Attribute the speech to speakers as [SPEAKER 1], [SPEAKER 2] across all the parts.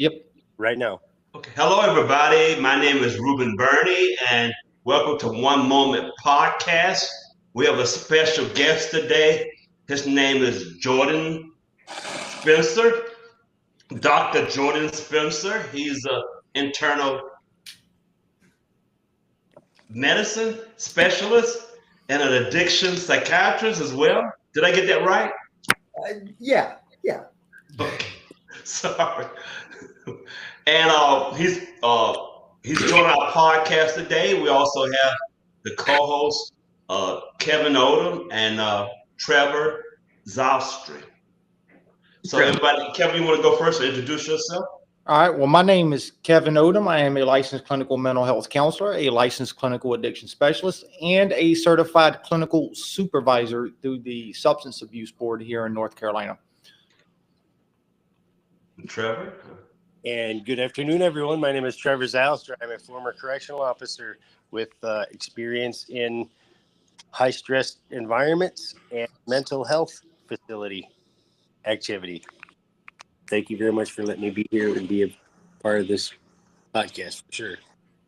[SPEAKER 1] Yep.
[SPEAKER 2] Right now.
[SPEAKER 3] Okay. Hello, everybody. My name is Ruben Burney, and welcome to One Moment Podcast. We have a special guest today. His name is Jordan Spencer, Dr. Jordan Spencer. He's an internal medicine specialist and an addiction psychiatrist as well. Did I get that right?
[SPEAKER 4] Yeah.
[SPEAKER 3] Okay. Sorry. And he's joining our podcast today. We also have the co-host Kevin Odom and Trevor Zostry. So everybody, Kevin, you want to go first and introduce yourself?
[SPEAKER 1] All right. Well, my name is Kevin Odom. I am a licensed clinical mental health counselor, a licensed clinical addiction specialist, and a certified clinical supervisor through the Substance Abuse Board here in North Carolina.
[SPEAKER 3] Trevor?
[SPEAKER 2] And good afternoon, everyone. My name is Trevor Zalster. I'm a former correctional officer with experience in high-stress environments and mental health facility activity. Thank you very much for letting me be here and be a part of this podcast, for sure.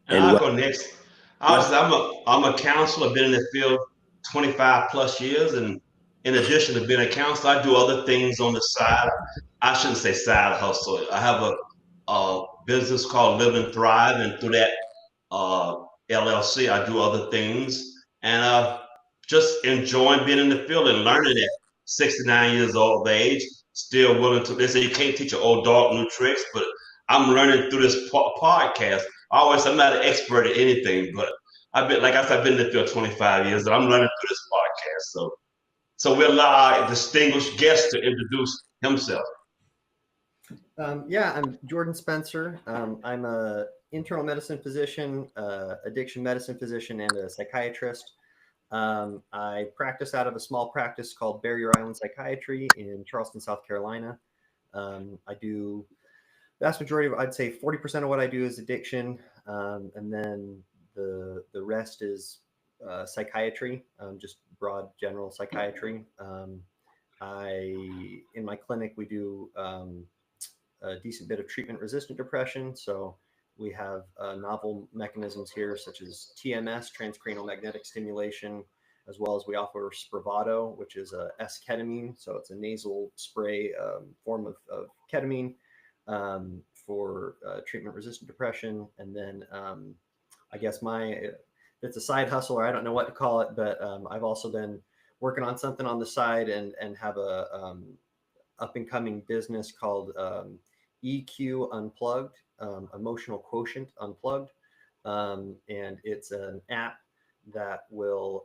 [SPEAKER 3] And I'll go next. I'm a counselor. I've been in the field 25 plus years, and in addition to being a counselor, I do other things on the side. I shouldn't say side hustle. I have a business called Live and Thrive, and through that LLC, I do other things, and just enjoying being in the field and learning at 69 years old of age. Still willing to. They say you can't teach an old dog new tricks, but I'm learning through this podcast. I'm not an expert at anything, but I've been in the field 25 years, and I'm learning through this podcast. So we allow our distinguished guest to introduce himself.
[SPEAKER 4] I'm Jordan Spencer. I'm a internal medicine physician, addiction medicine physician, and a psychiatrist. I practice out of a small practice called Barrier Island Psychiatry in Charleston, South Carolina. I do vast majority of, I'd say 40% of what I do is addiction. And then the rest is psychiatry, just broad general psychiatry. In my clinic, we do a decent bit of treatment-resistant depression. So we have novel mechanisms here, such as TMS, transcranial magnetic stimulation, as well as we offer Spravato, which is a S-ketamine. So it's a nasal spray form of ketamine for treatment-resistant depression. And then I guess it's a side hustle, or I don't know what to call it, but I've also been working on something on the side and have a up-and-coming business called EQ Unplugged, Emotional Quotient Unplugged. And it's an app that will,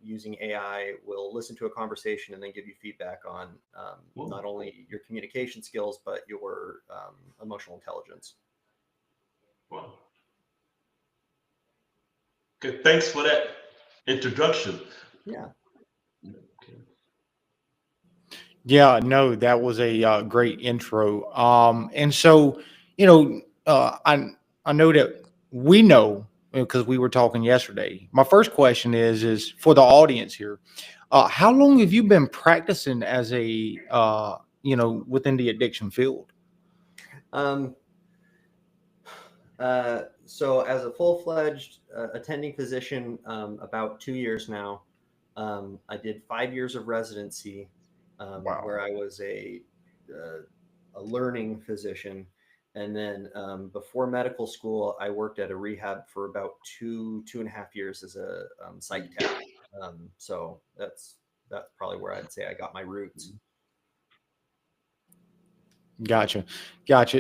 [SPEAKER 4] using AI, will listen to a conversation and then give you feedback on not only your communication skills, but your emotional intelligence.
[SPEAKER 3] Wow. Good. Thanks for that introduction.
[SPEAKER 4] Yeah.
[SPEAKER 1] Yeah, no, that was a great intro. And so, I know that we know because we were talking yesterday. My first question is for the audience here, how long have you been practicing as a within the addiction field?
[SPEAKER 4] So as a full-fledged attending physician, about 2 years now. I did 5 years of residency.
[SPEAKER 1] Wow.
[SPEAKER 4] Where I was a learning physician. And then before medical school, I worked at a rehab for about two and a half years as a psych tech. So that's probably where I'd say I got my roots.
[SPEAKER 1] Gotcha.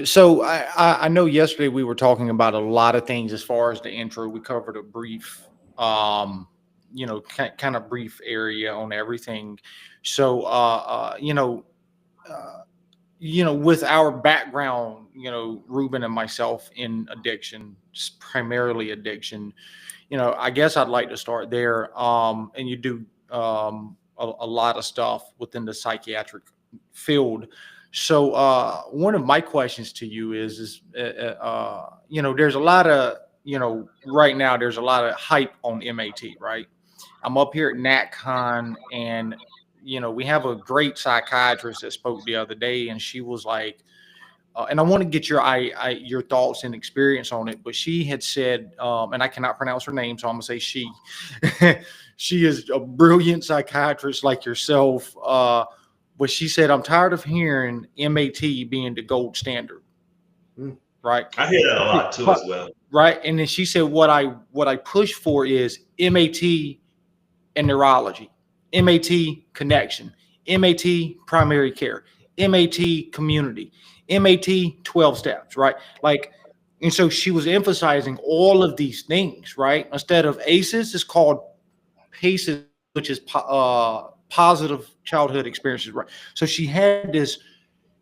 [SPEAKER 1] So I know yesterday we were talking about a lot of things as far as the intro. We covered a brief, kind of brief area on everything. So, with our background, Ruben and myself in addiction, primarily addiction, I guess I'd like to start there. And you do a lot of stuff within the psychiatric field. So one of my questions to you is there's a lot of, right now there's a lot of hype on MAT, right? I'm up here at NatCon, and we have a great psychiatrist that spoke the other day, and she was like, and I want to get your thoughts and experience on it. But she had said, and I cannot pronounce her name, so I'm gonna say she. She is a brilliant psychiatrist like yourself. But she said, I'm tired of hearing MAT being the gold standard. Right.
[SPEAKER 3] I hear that a lot too as well.
[SPEAKER 1] Right. And then she said, what I push for is MAT and neurology, MAT connection, MAT primary care, MAT community, MAT 12 steps, right? Like, and so she was emphasizing all of these things, right? Instead of ACEs, it's called PACEs, which is positive childhood experiences, right? So she had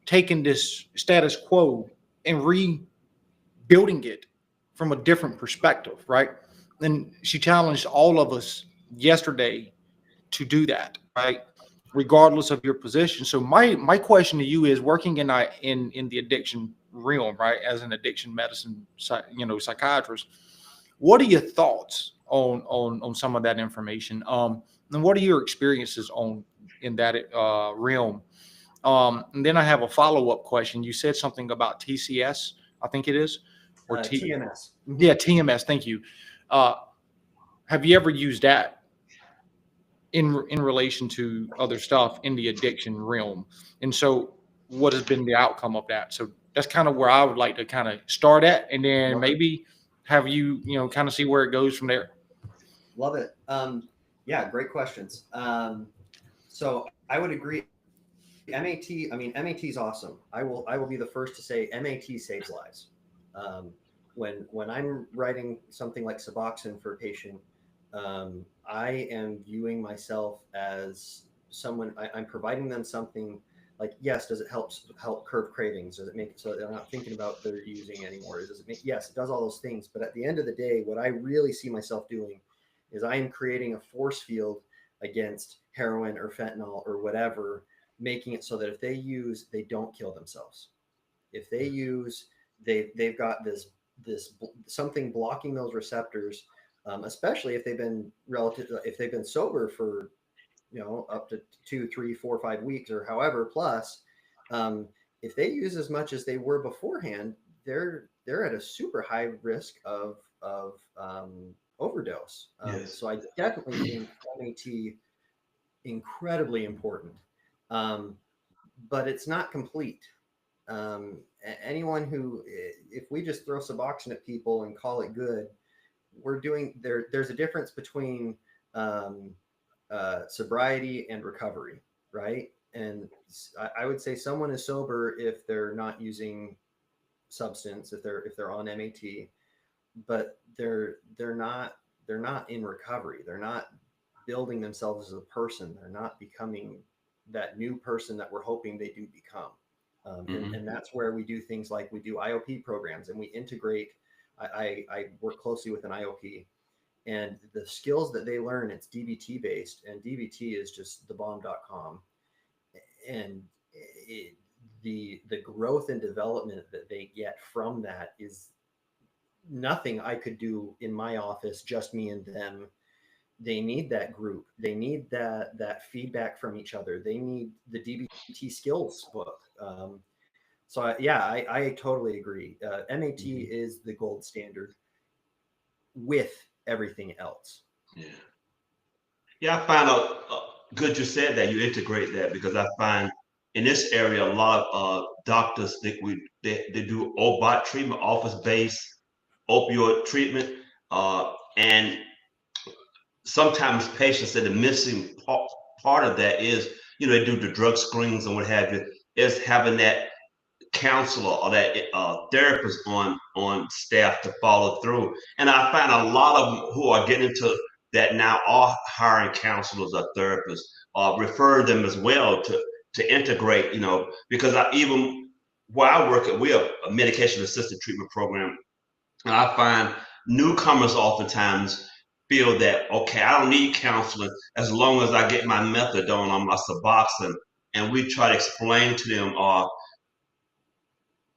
[SPEAKER 1] taken this status quo and rebuilding it from a different perspective, right? And she challenged all of us yesterday to do that, right? Regardless of your position. So my question to you is, working in the addiction realm, right, as an addiction medicine, psychiatrist, what are your thoughts on some of that information? And what are your experiences in that realm? And then I have a follow-up question. You said something about TCS, I think it is, or
[SPEAKER 4] TMS.
[SPEAKER 1] Yeah, TMS. Thank you. Have you ever used that in relation to other stuff in the addiction realm? And so, what has been the outcome of that? So that's kind of where I would like to kind of start at, and then maybe have you kind of see where it goes from there.
[SPEAKER 4] Love it. Yeah, great questions. So I would agree. MAT is awesome. I will be the first to say MAT saves lives. When I'm writing something like Suboxone for a patient, I am viewing myself as someone. I'm providing them something like, yes, does it help curb cravings? Does it make it so they're not thinking about they're using anymore? Does it make, yes, it does all those things. But at the end of the day, what I really see myself doing is I am creating a force field against heroin or fentanyl or whatever, making it so that if they use, they don't kill themselves. If they use, they've got this something blocking those receptors, especially if they've been sober for up to 2, 3, 4, 5 weeks or however plus. If they use as much as they were beforehand, they're at a super high risk of overdose.
[SPEAKER 3] Yes.
[SPEAKER 4] So I definitely think MAT incredibly important, but it's not complete. Anyone who, if we just throw Suboxone at people and call it good, there's a difference between sobriety and recovery, right? And I would say someone is sober if they're not using substance, if they're on MAT, but they're not in recovery. They're not building themselves as a person. They're not becoming that new person that we're hoping they do become. And that's where we do things like we do IOP programs, and we integrate. I work closely with an IOP, and the skills that they learn, it's DBT based, and DBT is just thebomb.com. And the growth and development that they get from that is nothing I could do in my office, just me and them. They need that group. They need that feedback from each other. They need the DBT skills book. So I totally agree. MAT is the gold standard with everything else.
[SPEAKER 3] Yeah, I find out good you said that, you integrate that, because I find in this area a lot of doctors they do OBOT treatment, office-based opioid treatment, and sometimes patients say the missing part of that is, they do the drug screens and what have you, is having that counselor or that therapist on staff to follow through. And I find a lot of them who are getting into that now are hiring counselors or therapists, refer them as well to integrate, because even where I work at, we have a medication assisted treatment program. And I find newcomers oftentimes feel that, okay, I don't need counseling as long as I get my methadone on my Suboxone. And we try to explain to them or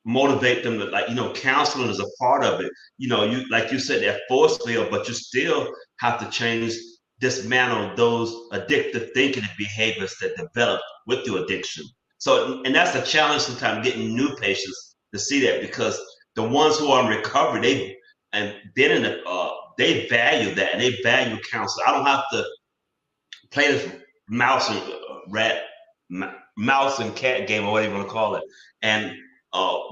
[SPEAKER 3] motivate them that, counseling is a part of it. You, like you said, that force field, but you still have to dismantle those addictive thinking and behaviors that develop with your addiction. So, and that's a challenge sometimes, getting new patients to see that, because the ones who are in recovery, they and been in the they value that, and they value counsel. I don't have to play this mouse and rat, mouse and cat game, or whatever you want to call it, and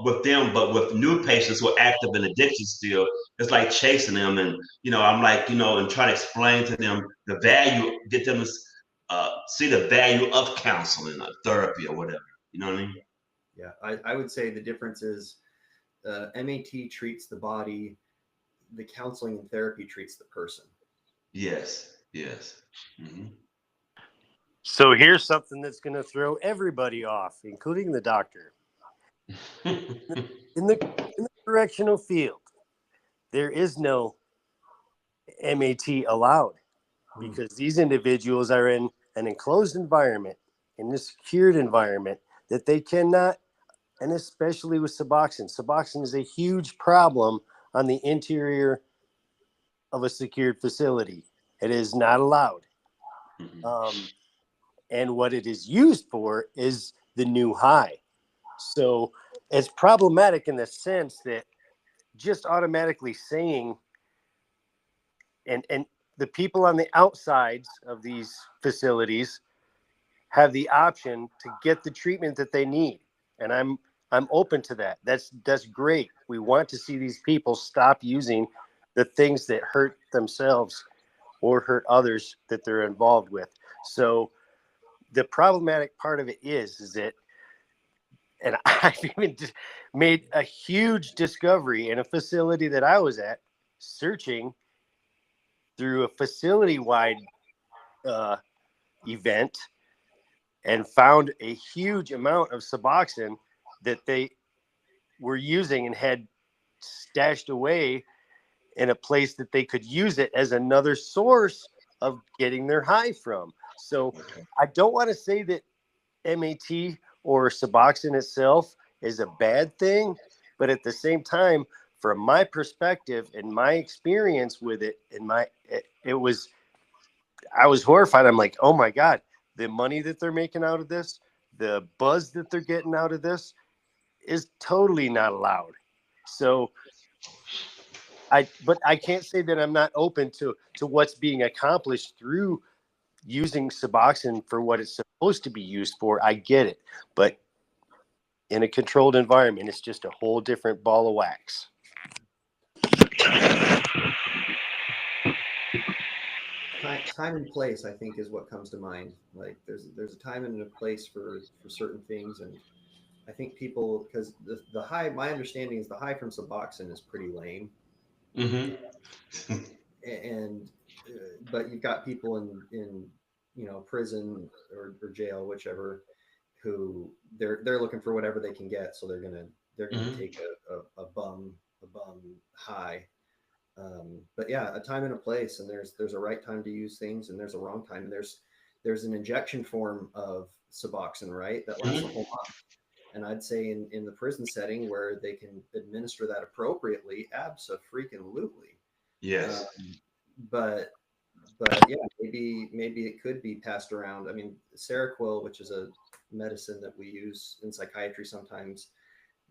[SPEAKER 3] with them. But with new patients who are active in addiction still, it's like chasing them, and I'm like, and trying to explain to them the value, get them to see the value of counseling or therapy or whatever. You know what I mean?
[SPEAKER 4] Yeah, I would say the difference is MAT treats the body, the counseling and therapy treats the person.
[SPEAKER 3] Yes. Mm-hmm.
[SPEAKER 2] So here's something that's going to throw everybody off, including the doctor. In the correctional field, there is no MAT allowed, because these individuals are in an enclosed environment, in a secured environment that they cannot, and especially with Suboxone. Suboxone is a huge problem on the interior of a secured facility. It is not allowed. And what it is used for is the new high. So it's problematic in the sense that just automatically saying, and the people on the outsides of these facilities have the option to get the treatment that they need. And I'm open to that. That's great. We want to see these people stop using the things that hurt themselves or hurt others that they're involved with. So the problematic part of it is that, and I've even made a huge discovery in a facility that I was at, searching through a facility-wide event, and found a huge amount of Suboxone that they were using and had stashed away in a place that they could use it as another source of getting their high from. So I don't want to say that MAT or Suboxone itself is a bad thing, but at the same time, from my perspective and my experience with it, I was horrified. I'm like, oh my God, the money that they're making out of this, the buzz that they're getting out of this is totally not allowed. So but I can't say that I'm not open to what's being accomplished through using Suboxone for what it's supposed to be used for. I get it, but in a controlled environment, it's just a whole different ball of wax.
[SPEAKER 4] Time and place, I think, is what comes to mind. Like there's a time and a place for certain things, and I think people, because the high, my understanding is the high from Suboxone is pretty lame.
[SPEAKER 3] Mm-hmm.
[SPEAKER 4] And but you've got people in prison or jail, whichever, who they're looking for whatever they can get, so they're gonna
[SPEAKER 3] Mm-hmm.
[SPEAKER 4] take a bum high. But yeah, a time and a place, and there's a right time to use things, and there's a wrong time, and there's an injection form of Suboxone, right, that lasts a whole month. And I'd say in the prison setting where they can administer that appropriately, abso-freaking-lutely.
[SPEAKER 3] Yes.
[SPEAKER 4] But yeah, maybe it could be passed around. I mean, Seroquel, which is a medicine that we use in psychiatry sometimes,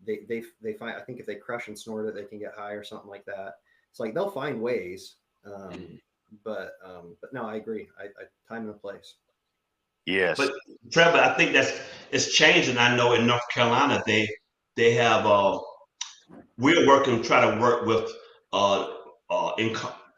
[SPEAKER 4] they find, I think if they crush and snort it, they can get high or something like that. It's like they'll find ways. But no, I agree. I time and a place.
[SPEAKER 2] Yes.
[SPEAKER 3] But Trevor, I think it's changing. I know in North Carolina they have we're try to work with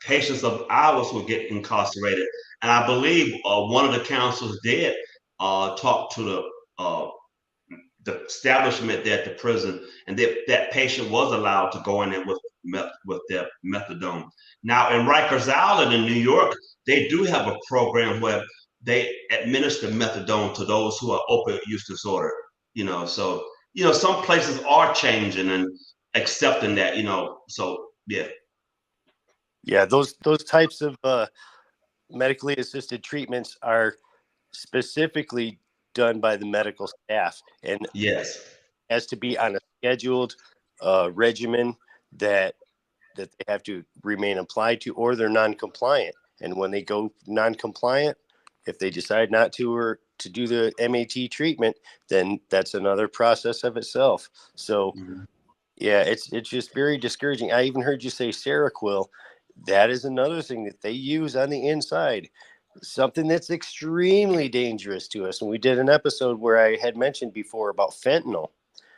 [SPEAKER 3] patients of ours who get incarcerated, and I believe one of the counselors did talk to the establishment there at the prison, and that patient was allowed to go in there with their methadone. Now in Rikers Island in New York, they do have a program where they administer methadone to those who are opioid use disorder. So some places are changing and accepting that. So yeah.
[SPEAKER 2] Yeah, those types of medically assisted treatments are specifically done by the medical staff, and
[SPEAKER 3] Yes,
[SPEAKER 2] has to be on a scheduled regimen that they have to remain applied to, or they're non-compliant. And when they go non-compliant, if they decide not to or to do the MAT treatment, then that's another process of itself. So Yeah, it's just very discouraging. I even heard you say Seroquel. That is another thing that they use on the inside. Something that's extremely dangerous to us. And we did an episode where I had mentioned before about fentanyl.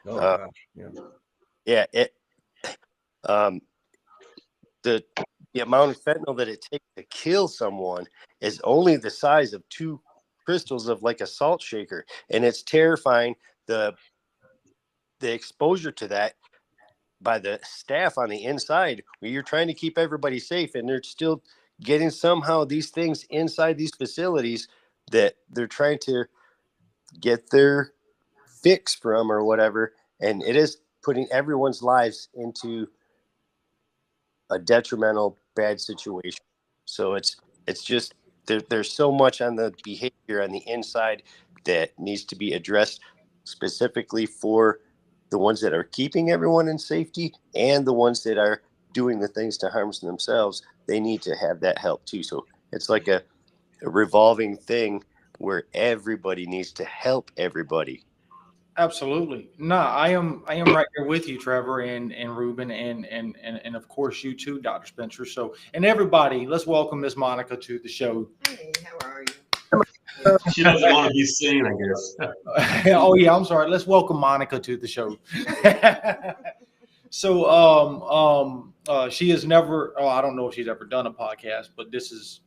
[SPEAKER 4] Oh
[SPEAKER 2] Uh,
[SPEAKER 4] gosh, yeah.
[SPEAKER 2] Yeah, um, the the amount of fentanyl that it takes to kill someone is only the size of 2 crystals of like a salt shaker, and it's terrifying. The exposure to that by the staff on the inside, where you're trying to keep everybody safe, and they're still getting somehow these things inside these facilities that they're trying to get their fix from or whatever, and it is putting everyone's lives into a detrimental bad situation. So it's just there's so much on the behavior on the inside that needs to be addressed specifically for the ones that are keeping everyone in safety and the ones that are doing the things to harm themselves. They need to have that help too. So it's like a revolving thing where everybody needs to help everybody.
[SPEAKER 1] Absolutely. No, I am right here with you, Trevor and Ruben and of course you too, Dr. Spencer. So and everybody, let's welcome Miss Monica to the show.
[SPEAKER 5] Hey, how are you?
[SPEAKER 3] She doesn't want to be seen, I guess.
[SPEAKER 1] Oh yeah, I'm sorry. Let's welcome Monica to the show. So she has never I don't know if she's ever done a podcast, but this is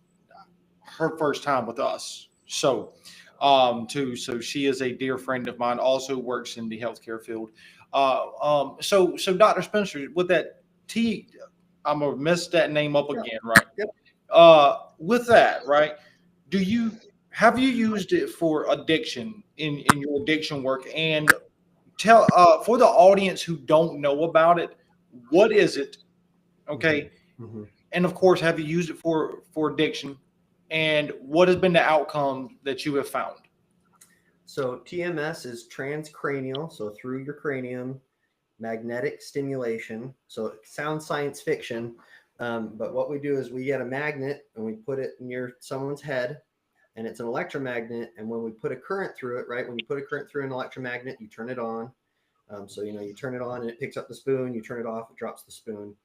[SPEAKER 1] her first time with us. So so she is a dear friend of mine, also works in the healthcare field. So Dr. Spencer, with that T, I'm gonna mess that name up again, right?
[SPEAKER 4] Yep.
[SPEAKER 1] With that, right? Do you have you used it for addiction in your addiction work? And tell for the audience who don't know about it, what is it? Okay,
[SPEAKER 4] Mm-hmm.
[SPEAKER 1] and of course, have you used it for addiction? And what has been the outcome that you have found?
[SPEAKER 4] So TMS is transcranial, so through your cranium, magnetic stimulation. So it sounds science fiction, but what we do is we get a magnet and we put it near someone's head, and it's an electromagnet. And when we put a current through it, right? When you put a current through an electromagnet, you turn it on. So you turn it on and it picks up the spoon. You turn it off, it drops the spoon.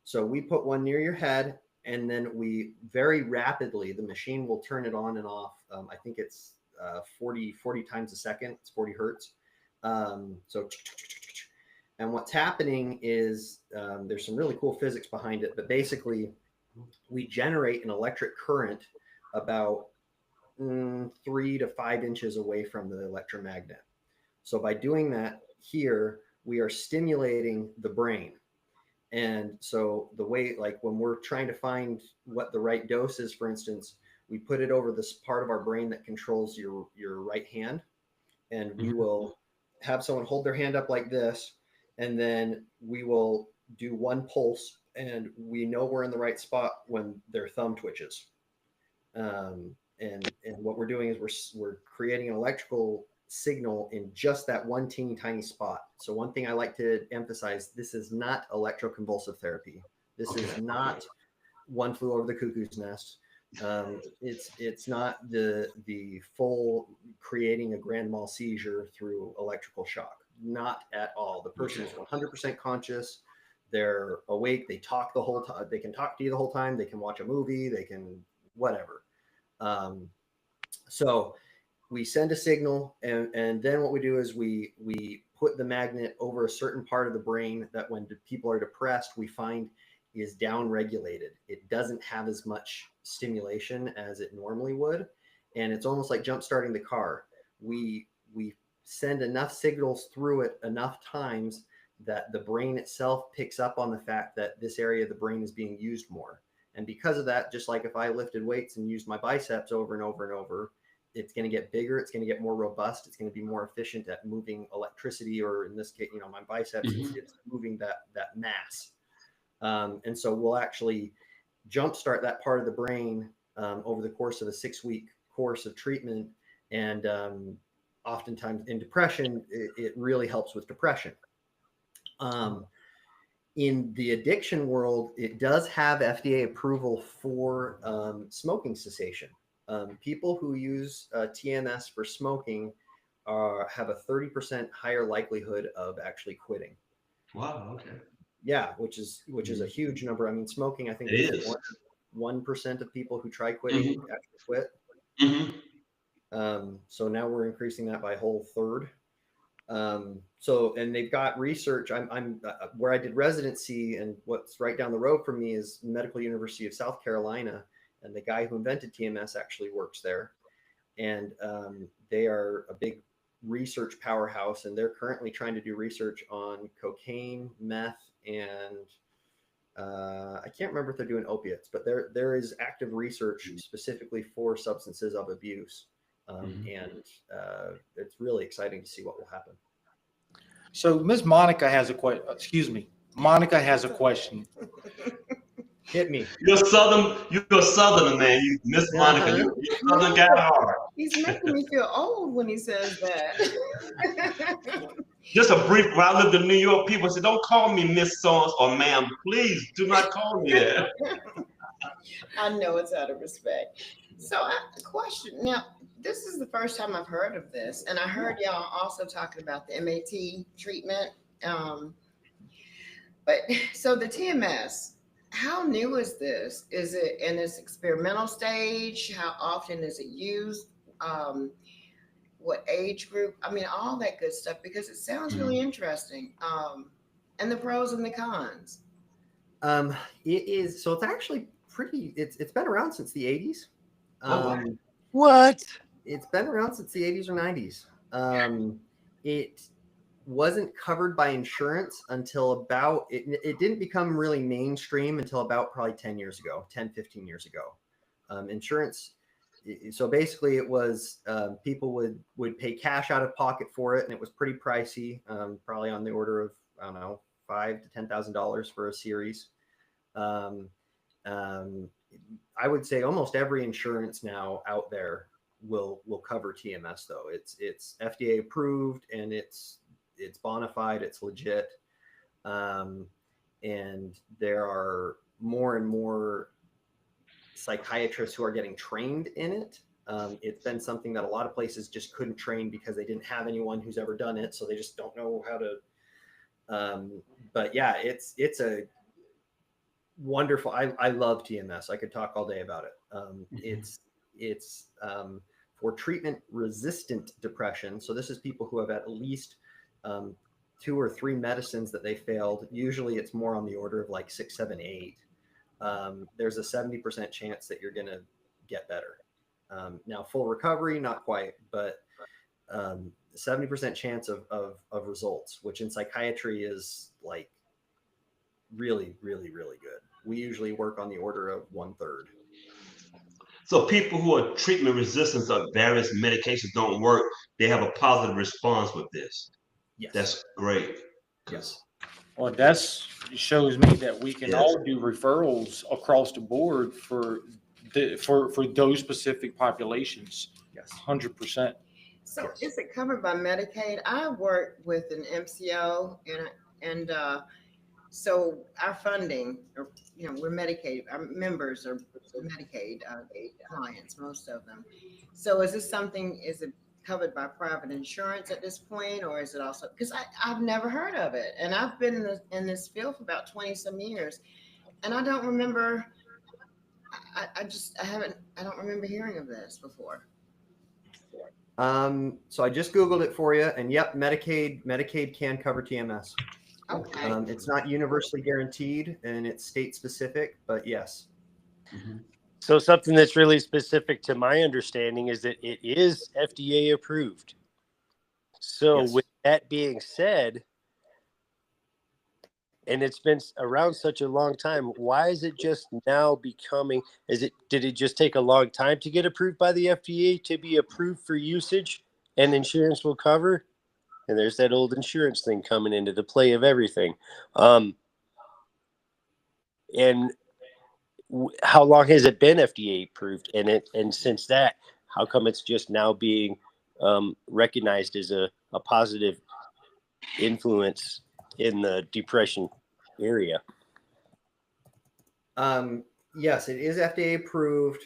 [SPEAKER 4] So we put one near your head, and then we very rapidly, the machine will turn it on and off. I think it's 40 times a second. It's 40 hertz. So, and what's happening is there's some really cool physics behind it, but basically we generate an electric current about 3 to 5 inches away from the electromagnet. So by doing that here, we are stimulating the brain. And so the way, like when we're trying to find what the right dose is, for instance, we put it over this part of our brain that controls your right hand. And we will have someone hold their hand up like this. And then we will do one pulse, and we know we're in the right spot when their thumb twitches. And what we're doing is we're creating an electrical signal in just that one teeny tiny spot. So one thing I like to emphasize, this is not electroconvulsive therapy. This is not One Flew Over the Cuckoo's Nest. It's not the full creating a grand mal seizure through electrical shock. Not at all. The person is 100% conscious. They're awake. They talk the whole time. They can talk to you the whole time. They can watch a movie. They can whatever. So we send a signal, and then what we do is we put the magnet over a certain part of the brain that when people are depressed, we find is down regulated. It doesn't have as much stimulation as it normally would. And it's almost like jump starting the car. We send enough signals through it enough times that the brain itself picks up on the fact that this area of the brain is being used more. And because of that, just like if I lifted weights and used my biceps over and over and over, it's going to get bigger. It's going to get more robust. It's going to be more efficient at moving electricity, or in this case, my biceps, it's moving that mass. And so we'll actually jumpstart that part of the brain over the course of a 6-week course of treatment. And oftentimes in depression, it really helps with depression. In the addiction world, it does have FDA approval for smoking cessation. People who use TMS for smoking have a 30% higher likelihood of actually quitting.
[SPEAKER 3] Wow. Okay.
[SPEAKER 4] Yeah, which is a huge number. I mean, smoking, I think
[SPEAKER 3] It is.
[SPEAKER 4] 1% of people who try quitting actually quit. So now we're increasing that by a whole third. So, and they've got research. I'm where I did residency, and what's right down the road from me is Medical University of South Carolina, and the guy who invented TMS actually works there, and they are a big research powerhouse, and they're currently trying to do research on cocaine, meth, and I can't remember if they're doing opiates, but there is active research specifically for substances of abuse. And it's really exciting to see what will happen.
[SPEAKER 1] So Miss Monica has a question. Excuse me. Monica has a question.
[SPEAKER 4] Hit me.
[SPEAKER 3] You're a southerner, man. You Miss Monica, you're southern guy hard.
[SPEAKER 5] He's making me feel old when he says that.
[SPEAKER 3] Just a brief, when I lived in New York, people said, don't call me Miss Sons or ma'am. Please do not call me that.
[SPEAKER 5] I know it's out of respect. So a question. Now, this is the first time I've heard of this, and I heard y'all also talking about the MAT treatment. But so the TMS, how new is this? Is it in its experimental stage? How often is it used? What age group? I mean, all that good stuff, because it sounds really interesting. And the pros and the cons.
[SPEAKER 4] It is, so it's actually pretty, it's been around since the 80s.
[SPEAKER 2] What?
[SPEAKER 4] It's been around since the 80s or 90s. It wasn't covered by insurance until about, it didn't become really mainstream until about probably 10 years ago, 10, 15 years ago. Insurance, so basically it was, people would pay cash out of pocket for it, and it was pretty pricey, probably on the order of, I don't know, $5,000 to $10,000 for a series. I would say almost every insurance now out there will cover TMS, though. It's FDA approved, and it's bona fide, it's legit. And there are more and more psychiatrists who are getting trained in it. It's been something that a lot of places just couldn't train because they didn't have anyone who's ever done it, so they just don't know how to. But yeah, it's a wonderful. I love TMS. I could talk all day about it. It's for treatment-resistant depression. So this is people who have at least 2 or 3 medicines that they failed. Usually, it's more on the order of like 6, 7, 8. There's a 70% chance that you're going to get better. Now, full recovery, not quite, but 70% chance of results, which in psychiatry is like really, really, really good. We usually work on the order of 1/3.
[SPEAKER 3] So people who are treatment resistant of various medications don't work, they have a positive response with this.
[SPEAKER 4] Yes.
[SPEAKER 3] That's great.
[SPEAKER 4] Yes.
[SPEAKER 1] Well, shows me that we can all do referrals across the board for those specific populations.
[SPEAKER 4] Yes.
[SPEAKER 1] 100%.
[SPEAKER 5] So
[SPEAKER 4] Yes.
[SPEAKER 5] is it covered by Medicaid? I work with an MCO, and so our funding, or we're Medicaid. Our members are Medicaid clients, most of them. So is it covered by private insurance at this point, or is it also, because I've never heard of it, and I've been in this field for about 20 some years, and I don't remember. I don't remember hearing of this before.
[SPEAKER 4] So I just Googled it for you, and yep, Medicaid can cover TMS.
[SPEAKER 5] Okay.
[SPEAKER 4] It's not universally guaranteed, and it's state specific, but yes.
[SPEAKER 2] So something that's really specific to my understanding is that it is FDA approved. So
[SPEAKER 4] Yes.
[SPEAKER 2] with that being said, and it's been around such a long time, why is it just now becoming, did it just take a long time to get approved by the FDA to be approved for usage and insurance will cover? And there's that old insurance thing coming into the play of everything. And how long has it been FDA approved? And since that, how come it's just now being recognized as a positive influence in the depression area?
[SPEAKER 4] Yes, it is FDA approved.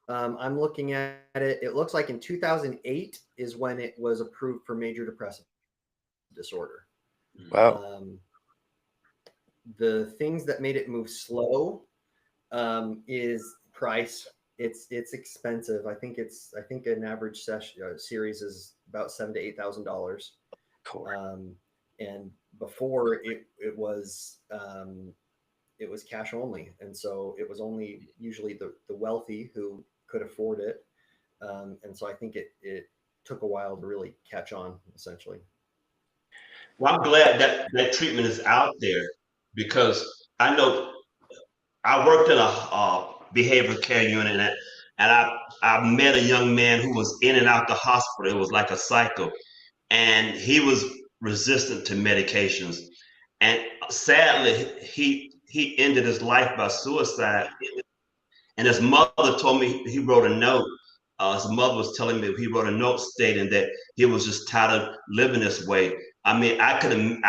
[SPEAKER 4] I'm looking at it. It looks like in 2008 is when it was approved for major depressive disorder.
[SPEAKER 2] Wow.
[SPEAKER 4] the things that made it move slow is price. It's expensive. I think an average series is about $7,000 to $8,000.
[SPEAKER 2] Cool.
[SPEAKER 4] And before it was cash only, and so it was only usually the wealthy who could afford it. And so I think it took a while to really catch on, essentially.
[SPEAKER 3] Well, I'm glad that treatment is out there, because I know I worked in a behavioral care unit, and I met a young man who was in and out the hospital. It was like a cycle, and he was resistant to medications, and sadly he ended his life by suicide. And his mother told me he wrote a note. His mother was telling me he wrote a note stating that he was just tired of living this way. I mean, I couldn't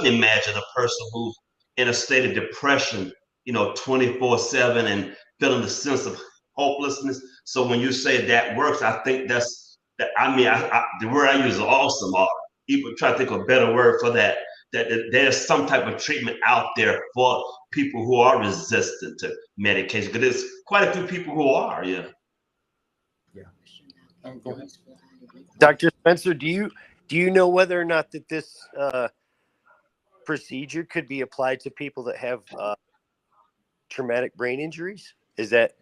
[SPEAKER 3] imagine a person who's in a state of depression, 24/7, and feeling the sense of hopelessness. So when you say that works, I think that's that. I mean, the word I use is awesome. Or even try to think of a better word for that. That there's some type of treatment out there for people who are resistant to medication. Because there's quite a few people who are. Yeah.
[SPEAKER 1] Go ahead.
[SPEAKER 2] Dr. Spencer, do you know whether or not that this procedure could be applied to people that have traumatic brain injuries? Is that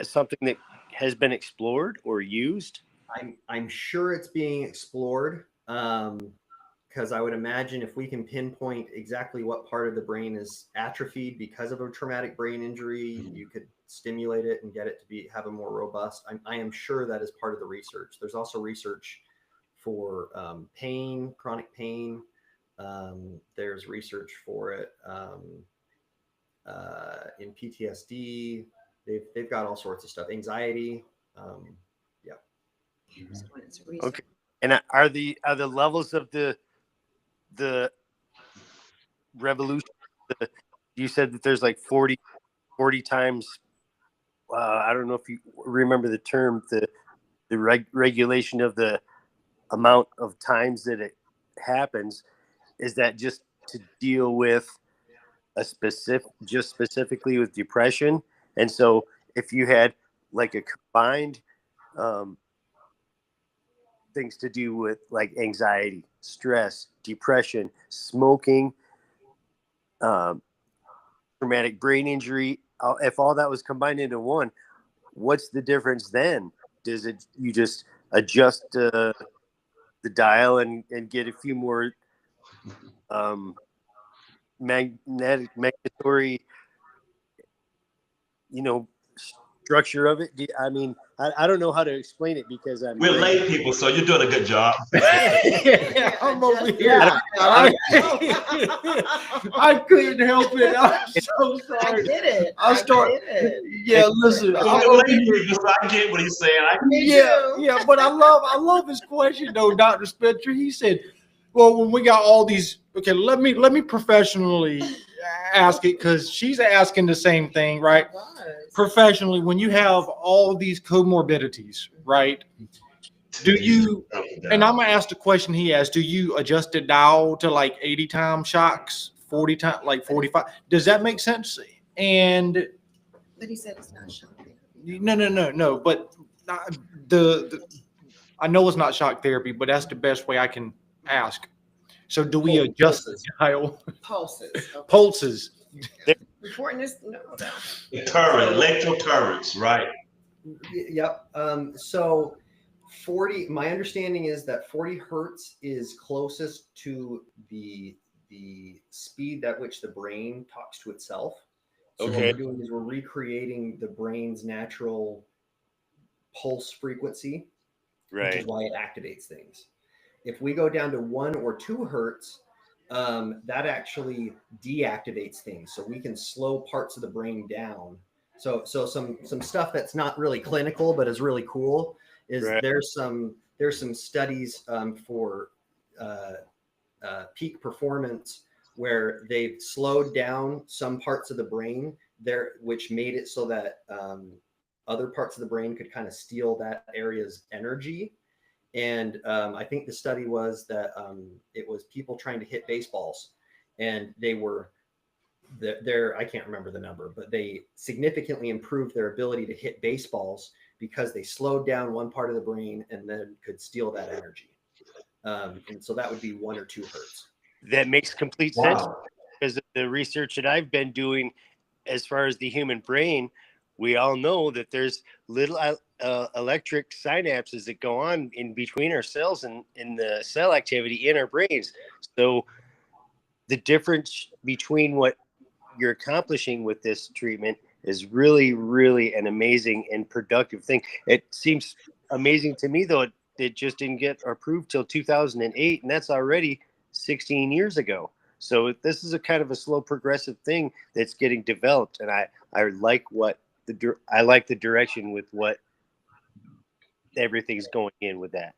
[SPEAKER 2] something that has been explored or used?
[SPEAKER 4] I'm sure it's being explored, because I would imagine if we can pinpoint exactly what part of the brain is atrophied because of a traumatic brain injury, you could stimulate it and get it to have a more robust. I am sure that is part of the research. There's also research for pain, chronic pain. There's research for it in PTSD. They've got all sorts of stuff. Anxiety.
[SPEAKER 2] Okay. And are the levels of the revolution? You said that there's like 40 times. I don't know if you remember the term, the regulation of the amount of times that it happens. Is that just to deal with specifically with depression? And so if you had like a combined things to do with like anxiety, stress, depression, smoking, traumatic brain injury, if all that was combined into one, what's the difference then? Does it, you just adjust the dial and get a few more magnetory, structure of it? I mean, I don't know how to explain it because
[SPEAKER 3] We're lay people, so you're doing a good job.
[SPEAKER 1] Yeah, I'm over here. I couldn't help it. I'm so sorry.
[SPEAKER 5] I get it.
[SPEAKER 1] Yeah, listen. I'm
[SPEAKER 3] We're
[SPEAKER 1] over
[SPEAKER 3] lay
[SPEAKER 1] here.
[SPEAKER 3] people, so I get what he's saying.
[SPEAKER 1] Yeah, but I love his question though, Dr. Spencer. He said, well, when we got all these, okay, let me professionally ask it, because she's asking the same thing, right? Professionally, when you have all these comorbidities, right? Do you, and I'm gonna ask the question he asked, do you adjust the dial to like 80 time shocks, 40 time, like 45? Does that make sense? And
[SPEAKER 5] But he said it's not shocking.
[SPEAKER 1] no, but the I know it's not shock therapy, but that's the best way I can ask. So do we adjust the dial?
[SPEAKER 5] Pulses. Okay.
[SPEAKER 1] Pulses.
[SPEAKER 5] Important is no.
[SPEAKER 3] Current, electrical currents, right?
[SPEAKER 4] Yep. So 40, my understanding is that 40 hertz is closest to the speed at which the brain talks to itself. So what we're doing is we're recreating the brain's natural pulse frequency, which is why it activates things. If we go down to 1 or 2 hertz, that actually deactivates things. So we can slow parts of the brain down. So some stuff that's not really clinical but is really cool is there's some studies for peak performance where they've slowed down some parts of the brain there, which made it so that other parts of the brain could kind of steal that area's energy. And I think the study was that it was people trying to hit baseballs, and they were I can't remember the number, but they significantly improved their ability to hit baseballs because they slowed down one part of the brain and then could steal that energy. And so that would be 1 or 2 hertz.
[SPEAKER 2] That makes complete sense
[SPEAKER 3] Wow.
[SPEAKER 2] because of the research that I've been doing as far as the human brain. We all know that there's little electric synapses that go on in between our cells and in the cell activity in our brains. So the difference between what you're accomplishing with this treatment is really, really an amazing and productive thing. It seems amazing to me, though, it just didn't get approved till 2008, and that's already 16 years ago. So this is a kind of a slow progressive thing that's getting developed, and I like I like the direction with what everything's going in with that.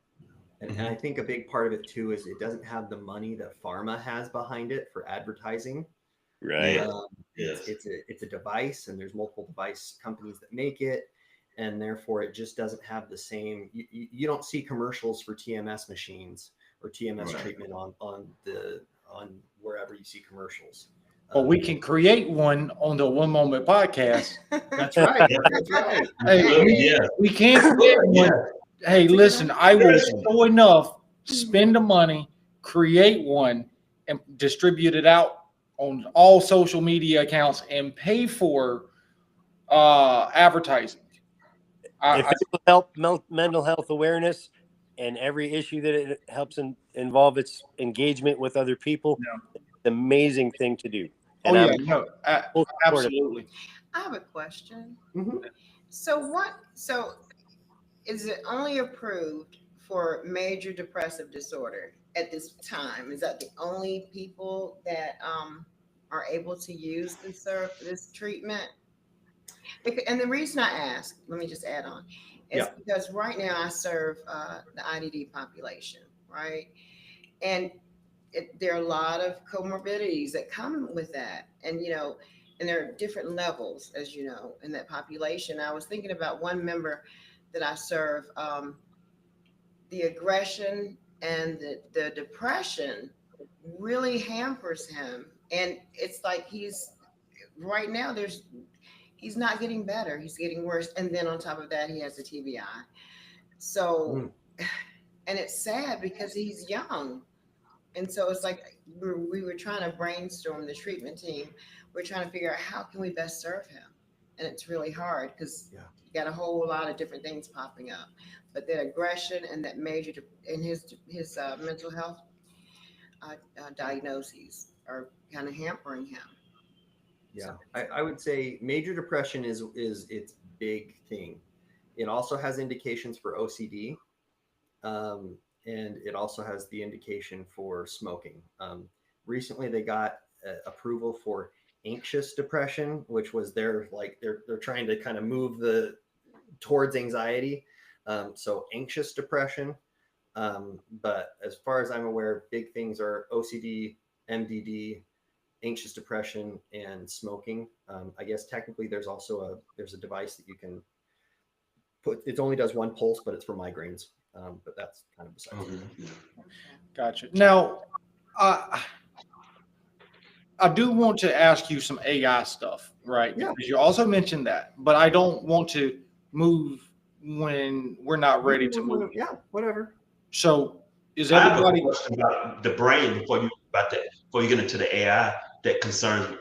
[SPEAKER 4] And I think a big part of it too is it doesn't have the money that pharma has behind it for advertising.
[SPEAKER 2] Right.
[SPEAKER 3] Yes.
[SPEAKER 4] It's a device, and there's multiple device companies that make it, and therefore it just doesn't have the same. You don't see commercials for TMS machines or TMS treatment on wherever you see commercials.
[SPEAKER 1] Well, we can create one on the One Moment podcast.
[SPEAKER 4] That's right. That's right.
[SPEAKER 1] Hey, we can't create one. Hey, listen, I will show enough, spend the money, create one, and distribute it out on all social media accounts and pay for advertising.
[SPEAKER 2] If it will help mental health awareness and every issue that it helps involve its engagement with other people, it's an amazing thing to do. And
[SPEAKER 1] absolutely.
[SPEAKER 5] I have a question.
[SPEAKER 4] Mm-hmm.
[SPEAKER 5] So is it only approved for major depressive disorder at this time? Is that the only people that are able to use this treatment? And the reason I ask, let me just add on, is because right now I serve the IDD population, right? And there are a lot of comorbidities that come with that. And, and there are different levels, as you know, in that population. I was thinking about one member that I serve, the aggression and the depression really hampers him. And it's like right now he's not getting better. He's getting worse. And then on top of that, he has a TBI. So, and it's sad because he's young. And so it's like we were trying to brainstorm the treatment team. We're trying to figure out how can we best serve him. And it's really hard because you got a whole lot of different things popping up. But that aggression and that major in his mental health diagnoses are kind of hampering him.
[SPEAKER 4] Yeah, I would say major depression is its big thing. It also has indications for OCD, and it also has the indication for smoking. Recently, they got approval for anxious depression, which was they're trying to kind of move towards anxiety. So anxious depression. But as far as I'm aware, big things are OCD, MDD, anxious depression, and smoking. I guess technically there's also a device that you can put. It only does one pulse, but it's for migraines. But that's kind of besides.
[SPEAKER 1] Gotcha. Now, I do want to ask you some AI stuff, right?
[SPEAKER 4] Yeah.
[SPEAKER 1] Because you also mentioned that, but I don't want to move when we're not ready to move.
[SPEAKER 4] Yeah, whatever.
[SPEAKER 1] So is
[SPEAKER 3] I have
[SPEAKER 1] everybody?
[SPEAKER 3] a question about the brain before you get into the AI that concerns me.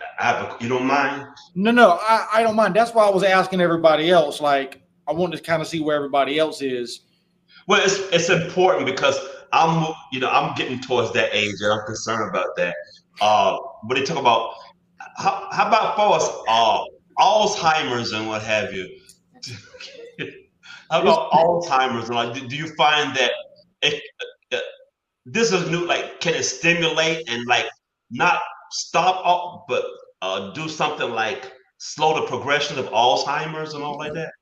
[SPEAKER 3] You don't mind?
[SPEAKER 1] No, I don't mind. That's why I was asking everybody else. Like, I wanted to kind of see where everybody else is.
[SPEAKER 3] Well, it's important because I'm getting towards that age and I'm concerned about that. When they talk about how about for us Alzheimer's and what have you? How about Alzheimer's and like, do you find that this is new? Like, can it stimulate and like not stop up, but do something like slow the progression of Alzheimer's and all like that?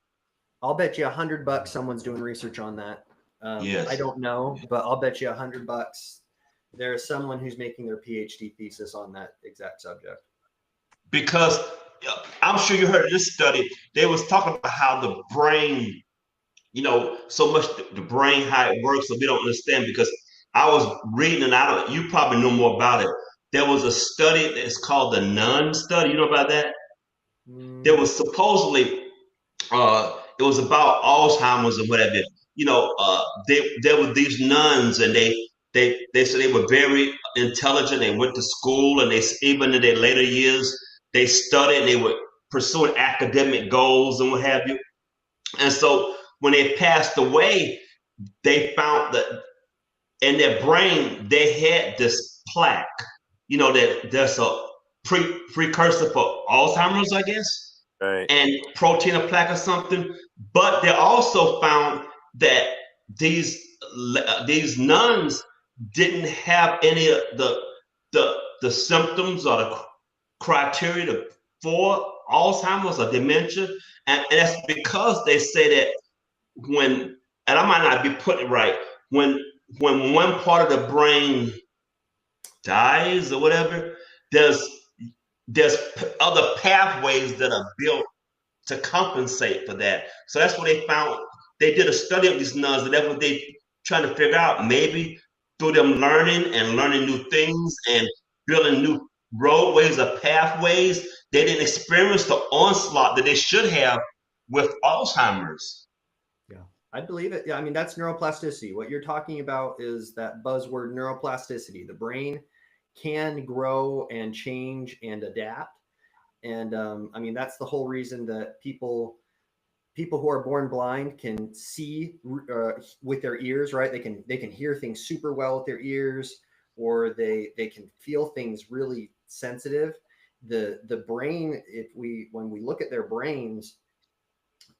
[SPEAKER 4] I'll bet you $100 someone's doing research on that.
[SPEAKER 3] Yes.
[SPEAKER 4] I don't know, but I'll bet you $100 there's someone who's making their PhD thesis on that exact subject.
[SPEAKER 3] Because I'm sure you heard of this study. They was talking about how the brain, so much the brain, how it works, so we don't understand. Because I was reading, and you probably know more about it. there was a study that's called the Nun study. You know about that? There
[SPEAKER 4] Mm,
[SPEAKER 3] was supposedly it was about Alzheimer's or whatever. There were these nuns, and they said they were very intelligent. They went to school, and they even in their later years they studied. And they were pursuing academic goals and what have you. And so when they passed away, they found that in their brain they had this plaque. That there's a precursor for Alzheimer's, I guess,
[SPEAKER 2] Right.
[SPEAKER 3] and protein a plaque or something. But they also found that these these nuns didn't have any of the symptoms or the criteria for Alzheimer's or dementia, and that's because they say that when, and I might not be putting it right, when one part of the brain dies or whatever, there's other pathways that are built to compensate for that. So that's what they found. They did a study of these nuns, and that's what they trying to figure out. Maybe through them learning new things and building new roadways or pathways, they didn't experience the onslaught that they should have with Alzheimer's.
[SPEAKER 4] yeah, I believe it. Yeah, I mean, that's neuroplasticity. What you're talking about is that buzzword neuroplasticity. The brain can grow and change and adapt. And I mean, that's the whole reason that people who are born blind can see with their ears, right? They can hear things super well with their ears, or they can feel things really sensitive. The brain, when we look at their brains,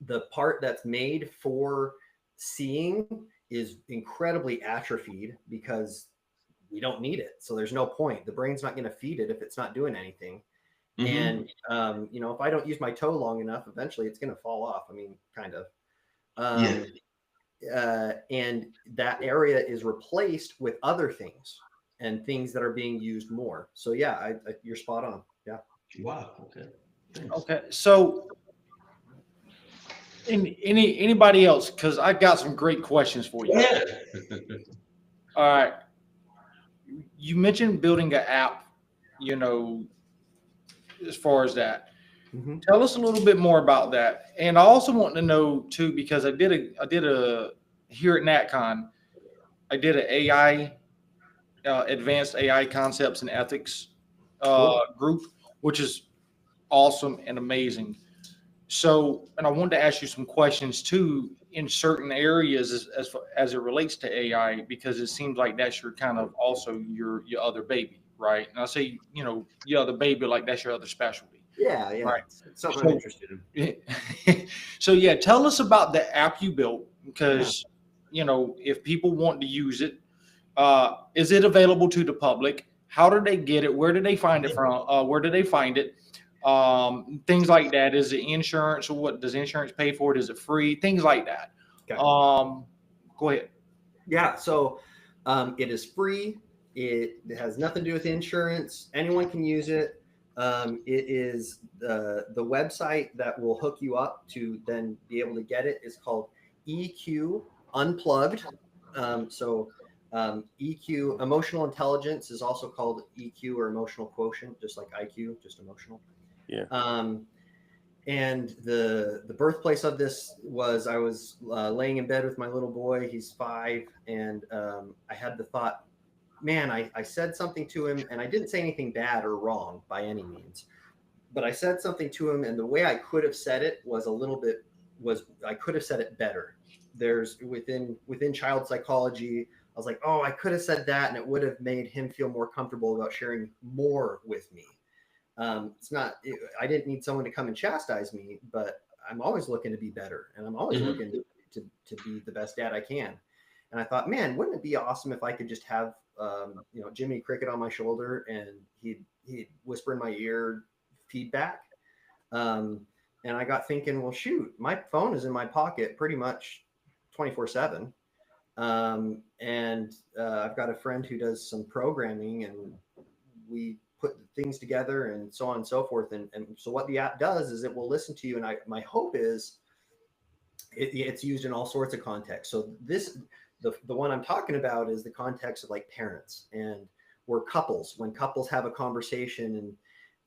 [SPEAKER 4] the part that's made for seeing is incredibly atrophied because we don't need it. So there's no point. The brain's not going to feed it if it's not doing anything.
[SPEAKER 3] Mm-hmm.
[SPEAKER 4] And if I don't use my toe long enough, eventually it's going to fall off. I mean, kind of. And that area is replaced with other things and things that are being used more. So yeah, you're spot on. Yeah.
[SPEAKER 3] Wow. Okay. Thanks.
[SPEAKER 1] Okay, so anybody else? Because I got some great questions for you.
[SPEAKER 3] Yeah.
[SPEAKER 1] All right, you mentioned building an app. As far as that,
[SPEAKER 4] Mm-hmm.
[SPEAKER 1] tell us a little bit more about that. And I also want to know too, because I did a here at NatCon, I did an AI, advanced AI concepts and ethics
[SPEAKER 4] Cool.
[SPEAKER 1] group, which is awesome and amazing. So, and I wanted to ask you some questions too in certain areas as it relates to AI, because it seems like that's your kind of also your other baby, right? And I say, your other baby, like that's your other specialty.
[SPEAKER 4] Yeah.
[SPEAKER 1] Right.
[SPEAKER 4] It's something
[SPEAKER 1] So-
[SPEAKER 4] I'm interested in.
[SPEAKER 1] So yeah, tell us about the app you built, because if people want to use it, is it available to the public? How do they get it? Where do they find it from? Where do they find it? Things like that. Is it insurance, or what does insurance pay for it? Is it free? Things like that.
[SPEAKER 4] Okay.
[SPEAKER 1] Go ahead.
[SPEAKER 4] Yeah. So it is free. It has nothing to do with insurance. Anyone can use it. It is the website that will hook you up to then be able to get it is called EQ Unplugged. EQ, emotional intelligence, is also called EQ or emotional quotient, just like IQ, just emotional.
[SPEAKER 2] Yeah.
[SPEAKER 4] And the birthplace of this was I was laying in bed with my little boy. He's 5, and I had the thought, man, I said something to him, and I didn't say anything bad or wrong by any means, but I said something to him, and the way I could have said it was I could have said it better. There's within child psychology, I was like, oh, I could have said that, and it would have made him feel more comfortable about sharing more with me. I didn't need someone to come and chastise me, but I'm always looking to be better, and I'm always looking to be the best dad I can. And I thought, man, wouldn't it be awesome if I could just have Jimmy Cricket on my shoulder, and he'd whisper in my ear feedback. And I got thinking, well, shoot, my phone is in my pocket pretty much 24/7. I've got a friend who does some programming, and we put things together and so on and so forth. And so what the app does is it will listen to you. And my hope is it's used in all sorts of contexts. So the one I'm talking about is the context of like parents. And or couples, when couples have a conversation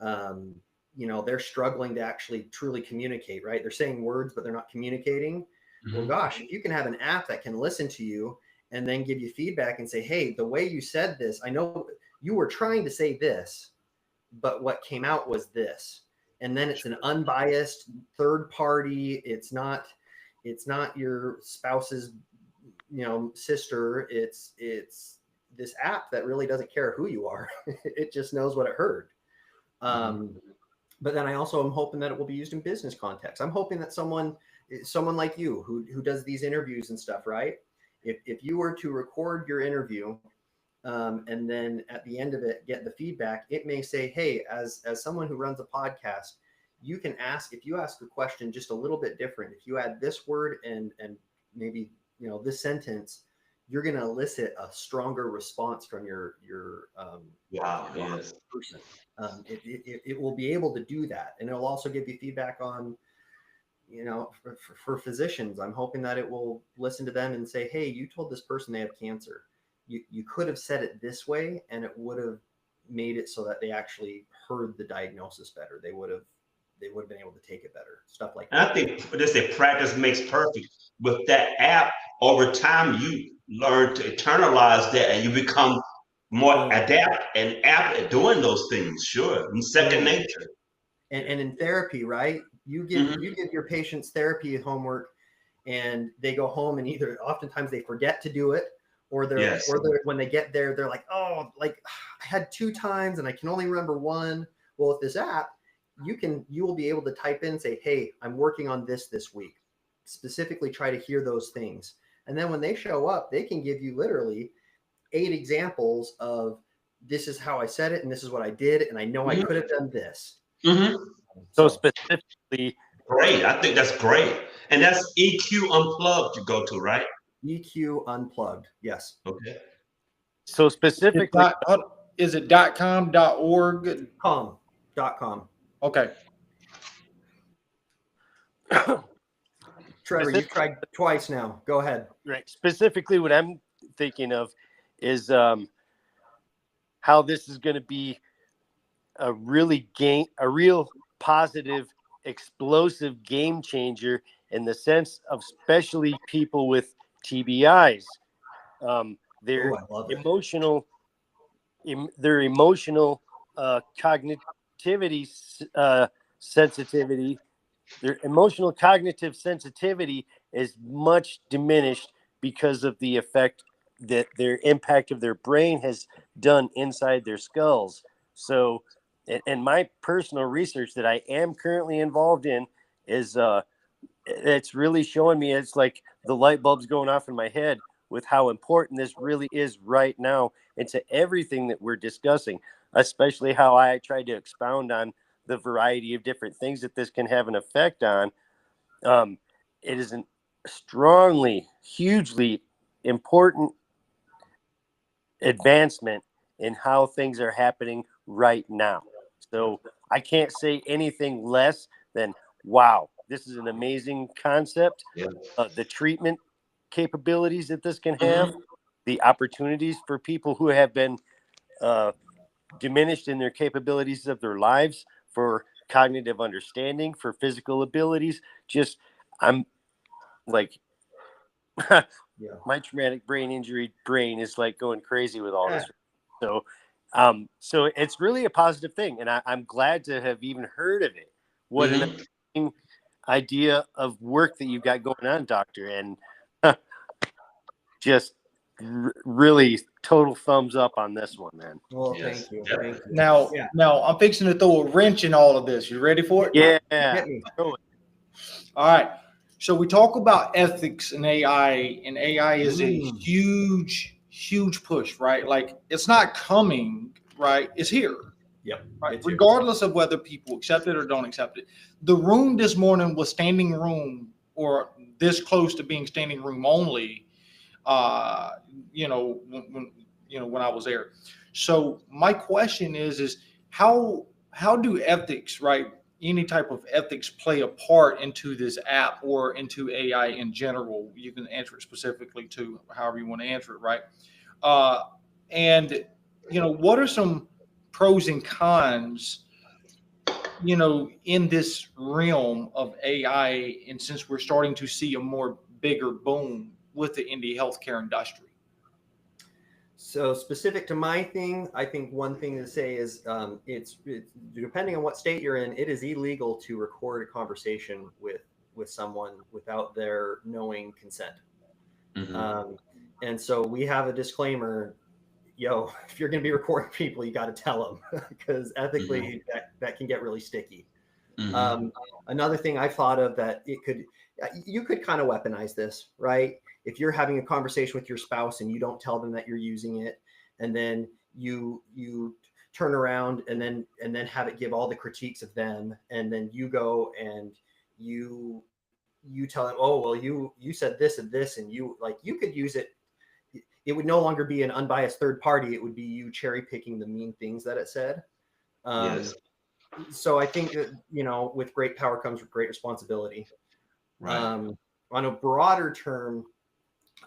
[SPEAKER 4] and, you know, they're struggling to actually truly communicate, right? They're saying words, but they're not communicating. Well, gosh, if you can have an app that can listen to you and then give you feedback and say, hey, the way you said this, I know you were trying to say this, but what came out was this. And then it's an unbiased third party. It's not your spouse's, you know, sister. It's this app that really doesn't care who you are. It just knows what it heard. But then I also am hoping that it will be used in business context. I'm hoping that someone like you who does these interviews and stuff, right? If you were to record your interview, and then at the end of it get the feedback, it may say, hey, as someone who runs a podcast, you can ask, if you ask a question just a little bit different, if you add this word and maybe, you know, this sentence, you're going to elicit a stronger response from your person. It will be able to do that, and it'll also give you feedback on, you know, for physicians. I'm hoping that it will listen to them and say, hey, you told this person they have cancer. You could have said it this way, and it would have made it so that they actually heard the diagnosis better. They would have been able to take it better. Stuff like
[SPEAKER 3] And
[SPEAKER 4] that.
[SPEAKER 3] I think they say practice makes perfect. With that app, over time, you learn to internalize that, and you become more adept and apt at doing those things. Sure, in second nature.
[SPEAKER 4] And in therapy, right? You give your patients therapy homework, and they go home and either oftentimes they forget to do it, or they're when they get there, they're like, oh, like I had 2 times and I can only remember 1. Well, with this app, you will be able to type in and say, hey, I'm working on this week. Specifically try to hear those things. And then when they show up, they can give you literally 8 examples of, this is how I said it and this is what I did, and I know I could have done this.
[SPEAKER 2] So specifically,
[SPEAKER 3] great. I think that's great. And that's EQ Unplugged you go to, right?
[SPEAKER 4] EQ Unplugged. Yes.
[SPEAKER 3] Okay.
[SPEAKER 2] So specifically,
[SPEAKER 1] Is it .com, .org?
[SPEAKER 4] .com.
[SPEAKER 1] Okay.
[SPEAKER 4] Trevor, you've tried twice now. Go ahead.
[SPEAKER 2] Right. Specifically, what I'm thinking of is how this is going to be a real positive, explosive game changer in the sense of especially people with TBIs. Their emotional cognitivity sensitivity, their emotional cognitive sensitivity is much diminished because of the effect that their impact of their brain has done inside their skulls. So, and my personal research that I am currently involved in is it's really showing me, it's like the light bulbs going off in my head with how important this really is right now into everything that we're discussing, especially how I tried to expound on the variety of different things that this can have an effect on. It is a strongly, hugely important advancement in how things are happening right now. So I can't say anything less than, wow, this is an amazing concept. The treatment capabilities that this can have, the opportunities for people who have been diminished in their capabilities of their lives, for cognitive understanding, for physical abilities. Just, I'm like, my traumatic brain injury brain is like going crazy with all this. So, so it's really a positive thing, and I'm glad to have even heard of it. What an amazing idea of work that you've got going on, Doctor, and just really total thumbs up on this one, man.
[SPEAKER 4] Well, thank you. Thank you.
[SPEAKER 1] Now I'm fixing to throw a wrench in all of this. You ready for it?
[SPEAKER 2] Yeah.
[SPEAKER 4] Hit me.
[SPEAKER 1] All right. So we talk about ethics and AI, and AI is a huge push, right? Like, it's not coming, right? It's here.
[SPEAKER 4] Yep.
[SPEAKER 1] Right. Regardless of whether people accept it or don't accept it. The room this morning was standing room, or this close to being standing room only, when I was there. So my question is how do ethics, right? Any type of ethics play a part into this app or into AI in general? You can answer it specifically to however you want to answer it, right? And what are some pros and cons, in this realm of AI, and since we're starting to see a more bigger boom in the healthcare industry?
[SPEAKER 4] So specific to my thing, I think one thing to say is it's depending on what state you're in, it is illegal to record a conversation with someone without their knowing consent.
[SPEAKER 3] Mhm.
[SPEAKER 4] And so we have a disclaimer, if you're going to be recording people, you got to tell them because ethically that can get really sticky.
[SPEAKER 3] Mhm.
[SPEAKER 4] Another thing I thought of that you could kind of weaponize this, right? If you're having a conversation with your spouse and you don't tell them that you're using it, and then you turn around and then have it give all the critiques of them, and then you go and you tell them, oh well, you said this and this, and you could use it. It would no longer be an unbiased third party. It would be you cherry picking the mean things that it said.
[SPEAKER 3] Yes.
[SPEAKER 4] So I think that, with great power comes with great responsibility.
[SPEAKER 3] Right.
[SPEAKER 4] On a broader term,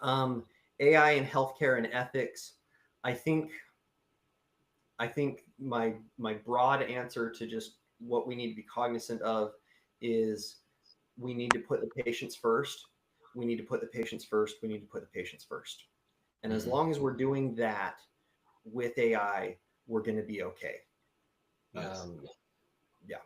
[SPEAKER 4] AI and healthcare and ethics, I think my broad answer to just what we need to be cognizant of is we need to put the patients first. We need to put the patients first. We need to put the patients first. And as long as we're doing that with AI, we're going to be okay.
[SPEAKER 3] Yes.
[SPEAKER 4] Yeah.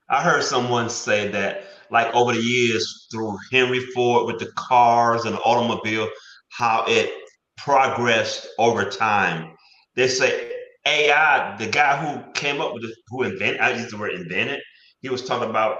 [SPEAKER 3] I heard someone say that, like over the years, through Henry Ford with the cars and the automobile, how it progressed over time. They say AI, the guy who came up with it, who invented, I use the word invented, he was talking about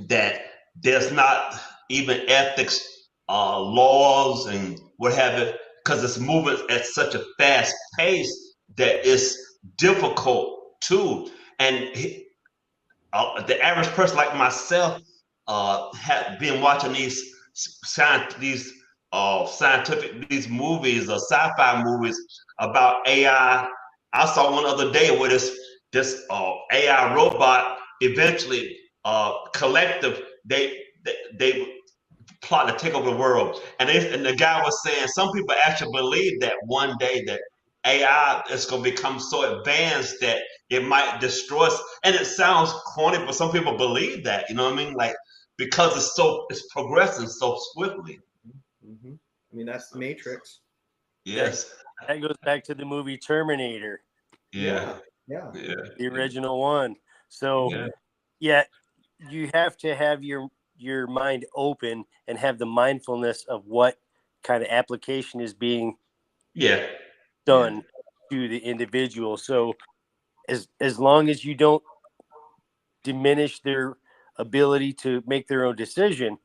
[SPEAKER 3] that there's not even ethics laws and what have you, because it's moving at such a fast pace that it's difficult too. And the average person like myself have been watching scientific these movies or sci-fi movies about AI. I saw one other day where this AI robot eventually collective they plot to take over the world. And the guy was saying some people actually believe that one day that AI is going to become so advanced that it might destroy us. And it sounds corny, but some people believe that. You know what I mean? Like because it's progressing so swiftly.
[SPEAKER 4] Mm-hmm. I mean, that's the Matrix.
[SPEAKER 3] Yes.
[SPEAKER 2] That goes back to the movie Terminator.
[SPEAKER 3] Yeah.
[SPEAKER 4] Yeah.
[SPEAKER 2] The original one. So yeah, you have to have your mind open and have the mindfulness of what kind of application is being done to the individual. So as long as you don't diminish their ability to make their own decision,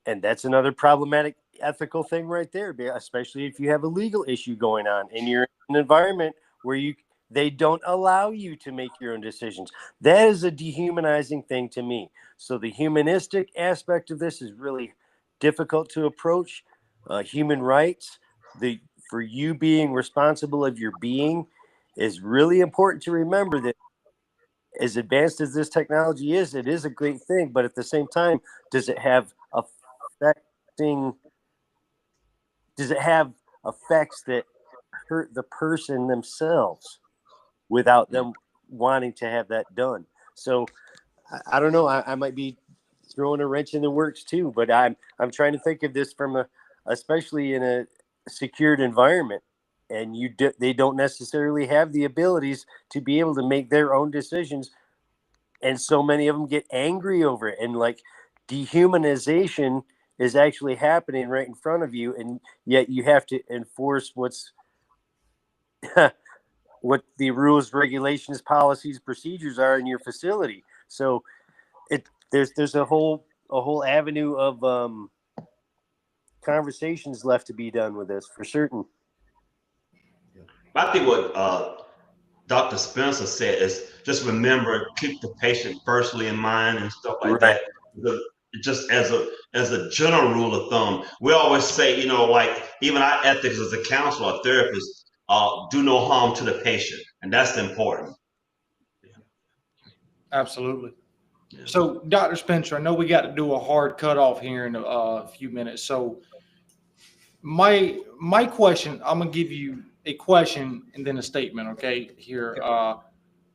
[SPEAKER 2] and that's another problematic ethical thing right there, especially if you have a legal issue going on and you're in an environment where they don't allow you to make your own decisions. That is a dehumanizing thing to me. So the humanistic aspect of this is really difficult to approach. Human rights, for you being responsible of your being, is really important to remember that as advanced as this technology is, it is a great thing. But at the same time, does it have effects that hurt the person themselves without them wanting to have that done? So I don't know. I might be throwing a wrench in the works too, but I'm trying to think of this from especially in a secured environment, and they don't necessarily have the abilities to be able to make their own decisions, and so many of them get angry over it, and like dehumanization is actually happening right in front of you, and yet you have to enforce what the rules, regulations, policies, procedures are in your facility. So there's a whole avenue of conversations left to be done with this for certain.
[SPEAKER 3] I think what Dr. Spencer said is just remember, keep the patient firstly in mind and stuff like that. Just as a general rule of thumb, we always say, like even our ethics as a counselor or therapist, do no harm to the patient, and that's important.
[SPEAKER 1] Absolutely. So, Dr. Spencer, I know we got to do a hard cutoff here in a few minutes. So, my question, I'm gonna give you a question and then a statement, okay? Here,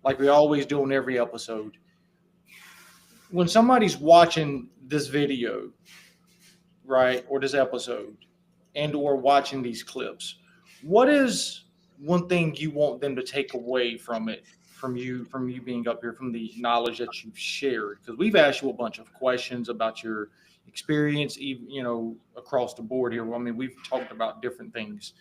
[SPEAKER 1] like we always do in every episode. When somebody's watching this video, right, or this episode, and or watching these clips, what is one thing you want them to take away from it, from you being up here, from the knowledge that you've shared? Because we've asked you a bunch of questions about your experience, even, across the board here. I mean, we've talked about different things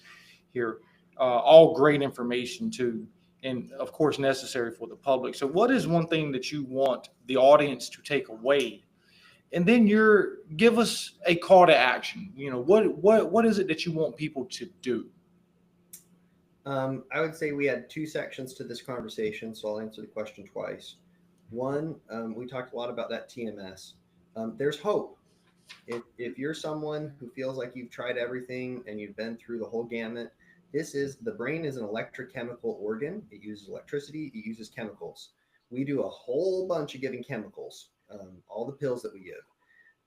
[SPEAKER 1] here, all great information too, and of course necessary for the public. So what is one thing that you want the audience to take away? And then give us a call to action. What is it that you want people to do?
[SPEAKER 4] I would say we had two sections to this conversation, so I'll answer the question twice. One, we talked a lot about that TMS. There's hope. If you're someone who feels like you've tried everything and you've been through the whole gamut, the brain is an electrochemical organ. It uses electricity, it uses chemicals. We do a whole bunch of giving chemicals, all the pills that we give.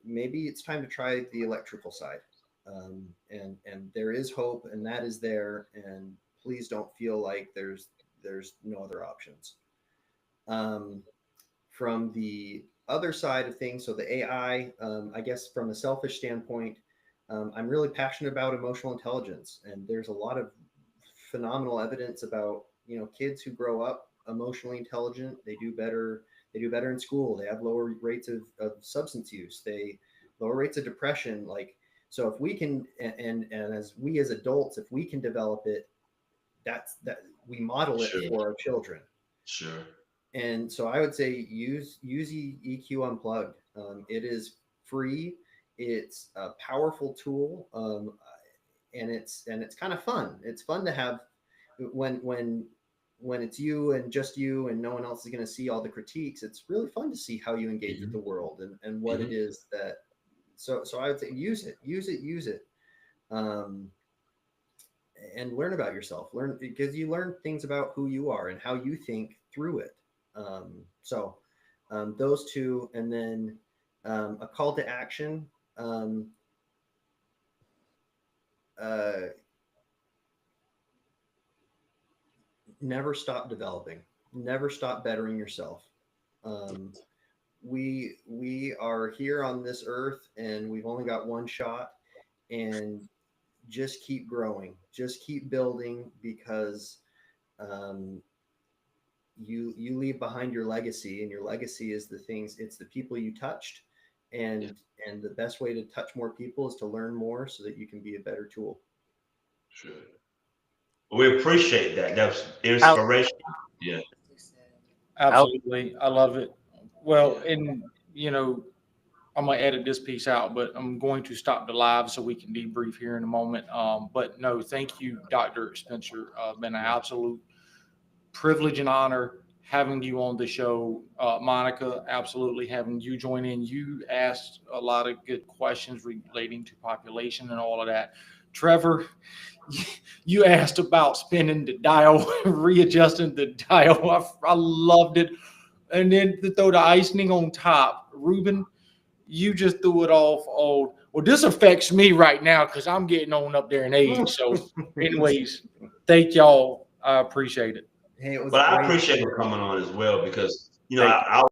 [SPEAKER 4] Maybe it's time to try the electrical side. And there is hope, and that is there. And please don't feel like there's no other options. From the other side of things, so the AI, I guess from a selfish standpoint, I'm really passionate about emotional intelligence, and there's a lot of phenomenal evidence about kids who grow up emotionally intelligent. They do better in school. They have lower rates of substance use. Lower rates of depression. So if we can, and as we as adults, if we can develop it, that we model it for our children.
[SPEAKER 3] Sure.
[SPEAKER 4] And so I would say use EQ Unplugged. It is free. It's a powerful tool, and it's kind of fun. It's fun to have when it's you and just you, and no one else is going to see all the critiques. It's really fun to see how you engage with the world and what it is that. So I would say use it, and learn about yourself. Because you learn things about who you are and how you think through it. Those two, and then a call to action. Never stop developing. Never stop bettering yourself. We are here on this earth, and we've only got one shot, and just keep growing, just keep building, because you leave behind your legacy, and your legacy is it's the people you touched, and the best way to touch more people is to learn more so that you can be a better tool.
[SPEAKER 3] Sure. We appreciate that. That's inspiration. Yeah.
[SPEAKER 1] Absolutely. I love it. Well, and I'm going to edit this piece out, but I'm going to stop the live so we can debrief here in a moment. But no, thank you, Dr. Spencer. Been an absolute privilege and honor having you on the show. Monica, absolutely having you join in. You asked a lot of good questions relating to population and all of that. Trevor, you asked about spinning the dial, readjusting the dial. I loved it. And then to throw the icing on top, Ruben, you just threw it off old. Well, this affects me right now because I'm getting on up there in age. So anyways, thank y'all. I appreciate it.
[SPEAKER 4] Hey, it was
[SPEAKER 3] But I
[SPEAKER 4] great.
[SPEAKER 3] appreciate you coming on as well, because I